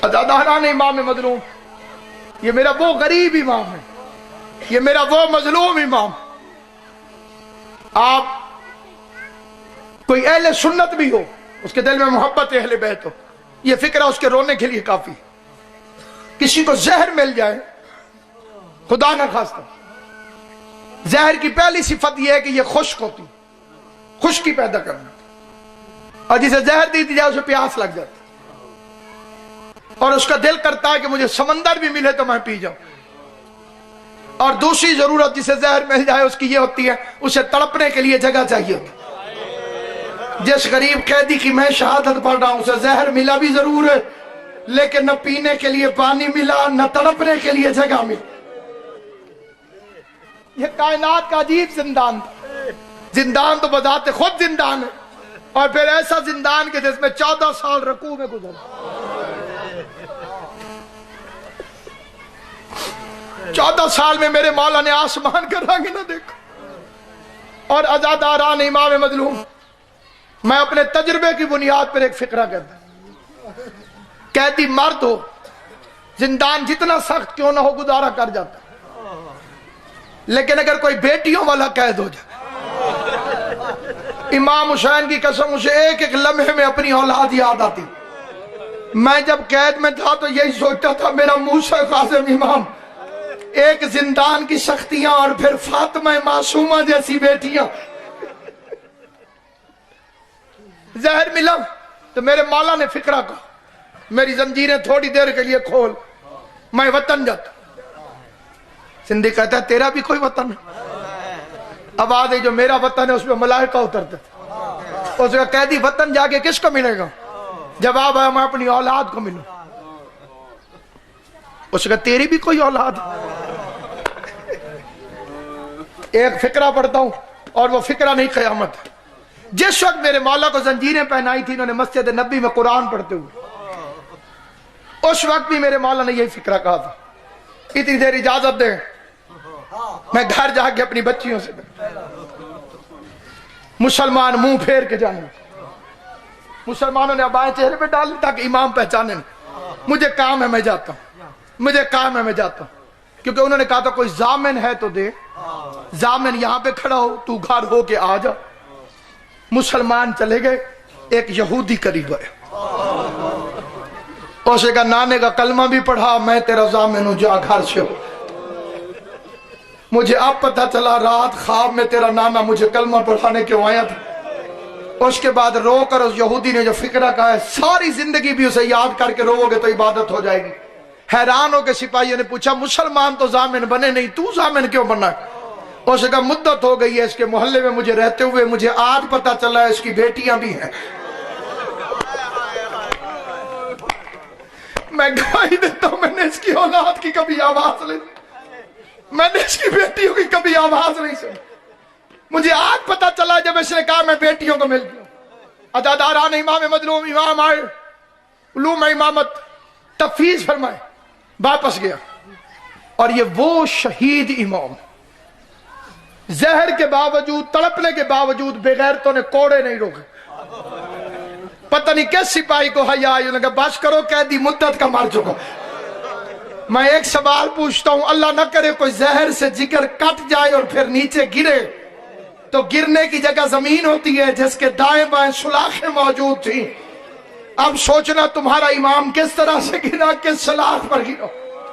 अज़ादारान इमाम मजलूम, ये मेरा वो गरीब इमाम है, ये मेरा वो मजलूम इमाम। आप कोई अहले सुन्नत भी हो, उसके दिल में मोहब्बत अहले बैत हो, ये फिक्र उसके रोने के लिए काफी। किसी को जहर मिल जाए, खुदा ना खास्ता, जहर की पहली सिफत यह है कि यह खुश्क होती, खुश्की पैदा करना, और जिसे जहर दी जाए उसे प्यास लग जाती और उसका दिल करता है कि मुझे समंदर भी मिले तो मैं पी जाऊं। और दूसरी जरूरत जिसे जहर मिल जाए उसकी ये होती है, उसे तड़पने के लिए जगह चाहिए होती। जिस गरीब कैदी की मैं शहादत पढ़ रहा हूं, उसे जहर मिला भी जरूर है, लेकिन न पीने के लिए पानी मिला, न तड़पने के लिए जगह मिली। ये कायनात का अजीब जिंदान था। जिंदान तो बजाते खुद जिंदान है, और फिर ऐसा जिंदान के जिसमें 14 साल रकू में गुजरा। 14 साल में मेरे मौला ने आसमान का रंग न देखा। और अज़ादारान इमाम मजलूम, मैं अपने तजुर्बे की बुनियाद पर एक फिक्रा कहता, कैदी मर्द हो, जिंदान जितना सख्त क्यों ना हो गुजारा कर जाता, लेकिन अगर कोई बेटियों वाला कैद हो जाए, इमाम हुसैन की कसम, उसे एक एक लम्हे में अपनी औलाद याद आती। मैं जब कैद में था तो यही सोचता था, मेरा मूसा कासिम इमाम, एक जिंदान की सख्तियां और फिर फातिमा मासूमा जैसी बेटियां। जहर मिला तो मेरे मौला ने फिक्रा कहा, मेरी जंजीरें थोड़ी देर के लिए खोल, मैं वतन जाता। सिंधी कहता है तेरा भी कोई वतन है? आवाज है जो मेरा वतन है उसमें मलाइका उतरते थे। उसका कैदी वतन जाके किसको मिलेगा? जवाब है मैं अपनी औलाद को मिलूं। उसका तेरी भी कोई औलाद है? एक फिक्रा पढ़ता हूं और वो फिक्रा नहीं क़यामत है। जिस वक्त मेरे मौला को जंजीरें पहनाई थी इन्होंने मस्जिद नबी में कुरान पढ़ते हुए, उस वक्त भी मेरे मौला ने यही फिक्रा कहा था, इतनी देर इजाजत दे, मैं घर जाके अपनी बच्चियों से मुसलमान मुंह फेर के जाने। मुसलमानों ने अबाएं चेहरे पे डाली ताकि इमाम पहचाने। मुझे काम है मैं जाता हूं, मुझे काम है मैं जाता हूं, क्योंकि उन्होंने कहा था कोई जामिन है तो दे, जामिन यहां पे खड़ा हो, तू घर हो के आ जा। मुसलमान चले गए, एक यहूदी करीब आया, उसे कहा नाने का कलमा भी पढ़ा, मैं तेरा जामिन हूं, जा घर से हो। मुझे अब पता चला रात ख्वाब में तेरा नाना मुझे कलमा पढ़ाने क्यों आया था। उसके बाद रो कर उस यहूदी ने जो फिक्रा कहा है, सारी जिंदगी भी उसे याद करके रोओगे तो इबादत हो जाएगी। हैरान होकर सिपाहियों ने पूछा, मुसलमान तो जामिन बने नहीं, तू जामिन क्यों बना? उसने कहा मुद्दत हो गई है इसके मोहल्ले में मुझे रहते हुए, मुझे आज पता चला है इसकी बेटियां भी हैं। मैं गवाही देता हूं, मैंने इसकी औलाद की कभी आवाज नहीं, मैंने इसकी बेटियों की कभी आवाज नहीं सुनी। मुझे आज पता चला जब इसने कहा मैं बेटियों को मिलती हूं। अज़ादारान इमाम मजलूम, इमाम आए, उलूम इमामत तफवीज फरमाए, वापस गया। और ये वो शहीद इमाम, जहर के बावजूद, तड़पने के बावजूद बेगैरतों ने कोड़े नहीं रोके। पता नहीं किस सिपाही को हया आई, उन्होंने कहा बस करो, कैदी मुद्दत का मर चुका। मैं एक सवाल पूछता हूं, अल्लाह न करे कोई जहर से जिगर कट जाए और फिर नीचे गिरे, तो गिरने की जगह जमीन होती है जिसके दाएं बाएं सुलाखें मौजूद थी। अब सोचना तुम्हारा इमाम किस तरह से गिरा, किस सलाख पर गिरा।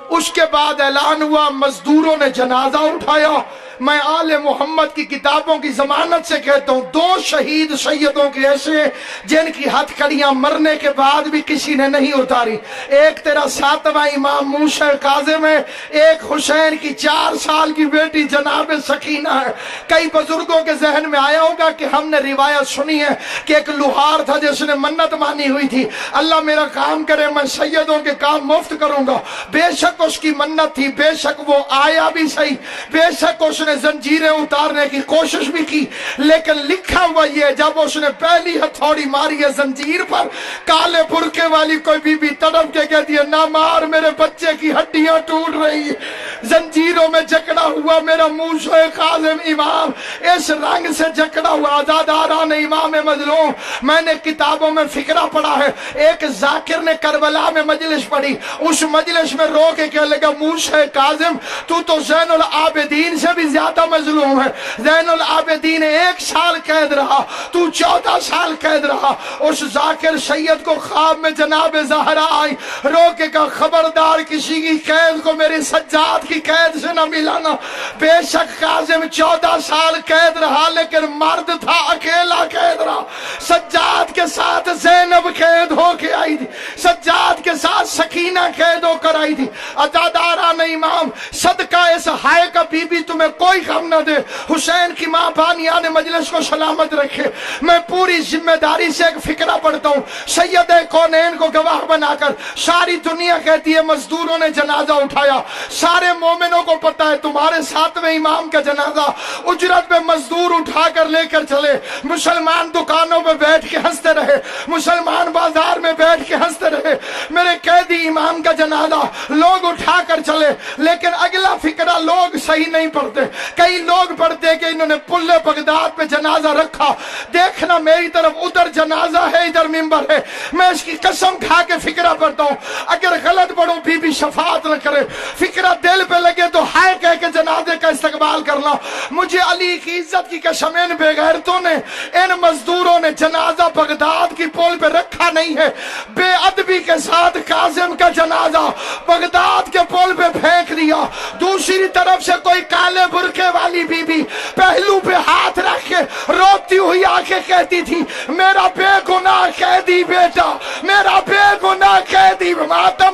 उसके बाद ऐलान हुआ, मजदूरों ने जनाजा उठाया। मैं आले मोहम्मद की किताबों की जमानत से कहता हूं, 2 शहीद सैयदों के ऐसे जिनकी हथकड़ियां मरने के बाद भी किसी ने नहीं उतारी। एक तेरा 7वां इमाम मूसा काज़िम है, एक हुसैन की 4 साल की बेटी जनाब सकीना है। कई बुजुर्गों के जहन में आया होगा कि हमने रिवायत सुनी है कि एक लुहार था जिसने मन्नत मानी हुई थी, अल्लाह मेरा काम करे मैं सैयदों के काम मुफ्त करूंगा। बेशक उसकी मन्नत थी, बेशक वो आया भी सही, बेशक उसने जंजीरें उतारने की कोशिश भी की, लेकिन लिखा हुआ ये, जब उसने पहली हथौड़ी मारी है जंजीर पर, काले बुरके वाली कोई बीबी तड़प के कहती है, ना मार, मेरे बच्चे की हड्डियां टूट रही है। जंजीरों में जकड़ा हुआ मेरा मूसा काजिम इमाम, इस रंग से जकड़ा हुआ आजादारान इमाम मजलूम। मैंने किताबों में फिक्रा पढ़ा है, एक जाकिर ने करबला में मजलिस पढ़ी, उस मजलिस में रो के कहने लगा मूसा काजिम तू तो ज़ैनुल आबिदीन से भी ज्यादा मजलूम है। ज़ैनुल आबिदीन 1 साल कैद रहा, तू 14 साल कैद रहा। उस जाकिर सैयद को ख्वाब में जनाब ज़हरा आई, रो के कहा खबरदार किसी की कैद को मेरी सज्जाद की कैद से न मिलाना। बेशक काजिम 14 साल कैद रहा लेकिन मर्द था, अकेला कैद रहा। सज्जाद के साथ ज़ैनब कैद होके आई थी, सज्जाद के साथ सकीना कैद होकर आई थी। अजादारा ने इमाम सदका इस हाय का बीबी तुम्हें कोई गम न दे। हुसैन की मां बानिया ने मजलिस को सलामत रखे। मैं पूरी जिम्मेदारी से एक फिक्रा पढ़ता हूँ, सैयद कौनैन को गवाह बनाकर सारी दुनिया कहती है मजदूरों ने जनाजा उठाया। सारे मोमिनों को पता है तुम्हारे 7वें इमाम का जनाजा उजरत में मजदूर उठाकर लेकर चले। मुसलमान दुकानों में बैठ के हंसते रहे, मुसलमान बाजार में बैठ के हंसते रहे। मेरे कैदी इमाम का जनाजा लोग उठाकर चले, लेकिन अगला फिक्रा लोग सही नहीं पढ़ते। कई लोग पढ़ते कि इन्होंने पुल्ले बगदाद पे जनाजा रखा, देखना मेरी तरफ उधर जनाजा है इधर मिंबर है। मैं इसकी कसम खा के फिक्रा पढ़ता हूँ, अगर गलत पढ़ूं बीबी शफात न करे। फिक्रा दिल पे लगे तो हाय कह के जनाजे का इस्तकबाल करना। मुझे अली की इज्जत की कसम इन बेगैरतों ने, इन मजदूरों ने जनाजा बगदाद की पुल पे रखा नहीं है। बेअदबी के साथ काजिम का जनाजा बगदाद के पुल पे फेंक दिया। दूसरी तरफ से कोई काले बुरके वाली बीबी पहलू पे हाथ रख के रोती हुई आके कहती थी मेरा बेगुनाह कैदी बेटा, मेरा बेगुनाह कैदी माता